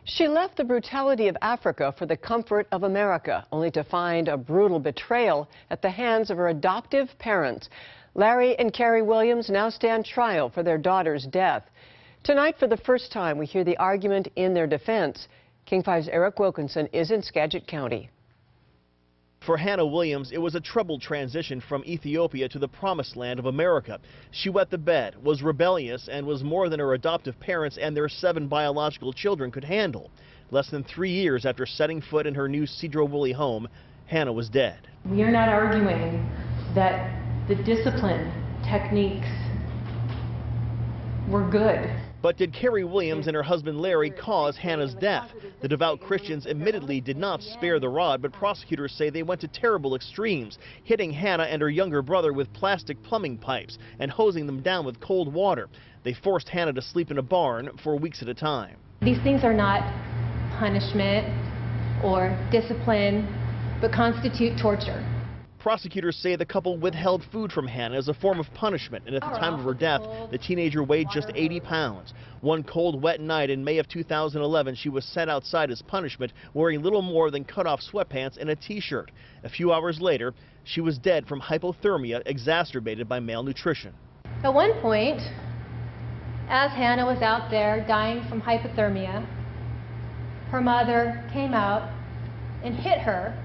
She left the brutality of Africa for the comfort of America, only to find a brutal betrayal at the hands of her adoptive parents. Larry and Carrie Williams now stand trial for their daughter's death. Tonight, for the first time, we hear the argument in their defense. King 5's Eric Wilkinson is in Skagit County. For Hannah Williams, it was a troubled transition from Ethiopia to the promised land of America. She wet the bed, was rebellious, and was more than her adoptive parents and their 7 biological children could handle. Less than 3 years after setting foot in her new Sedro-Woolley home, Hannah was dead. We are not arguing that the discipline techniques were good. But did Carrie Williams and her husband Larry cause Hannah's death? The devout Christians admittedly did not spare the rod, but prosecutors say they went to terrible extremes, hitting Hannah and her younger brother with plastic plumbing pipes and hosing them down with cold water. They forced Hannah to sleep in a barn for weeks at a time. These things are not punishment or discipline, but constitute torture. Prosecutors say the couple withheld food from Hannah as a form of punishment, and at the time of her death, the teenager weighed just 80 pounds. One cold, wet night in May of 2011, she was set outside as punishment, wearing little more than cut-off sweatpants and a T-shirt. A few hours later, she was dead from hypothermia exacerbated by malnutrition. At one point, as Hannah was out there dying from hypothermia, her mother came out and hit her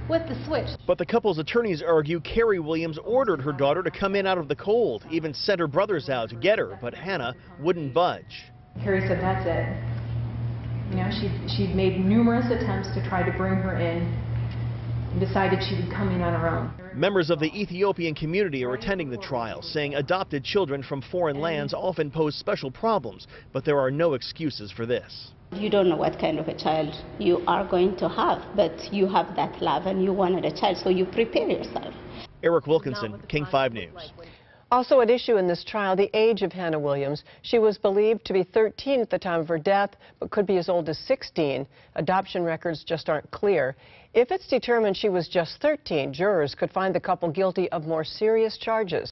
with the switch. But the couple's attorneys argue Carrie Williams ordered her daughter to come in out of the cold, even sent her brothers out to get her, but Hannah wouldn't budge. Carrie said that's it. You know, she'd made numerous attempts to try to bring her in and decided she would come in on her own. Members of the Ethiopian community are attending the trial, saying adopted children from foreign lands often pose special problems, but there are no excuses for this. You don't know what kind of a child you are going to have, but you have that love and you wanted a child, so you prepare yourself. Eric Wilkinson, King 5 News. Also at issue in this trial, the age of Hannah Williams. She was believed to be 13 at the time of her death, but could be as old as 16. Adoption records just aren't clear. If it's determined she was just 13, jurors could find the couple guilty of more serious charges.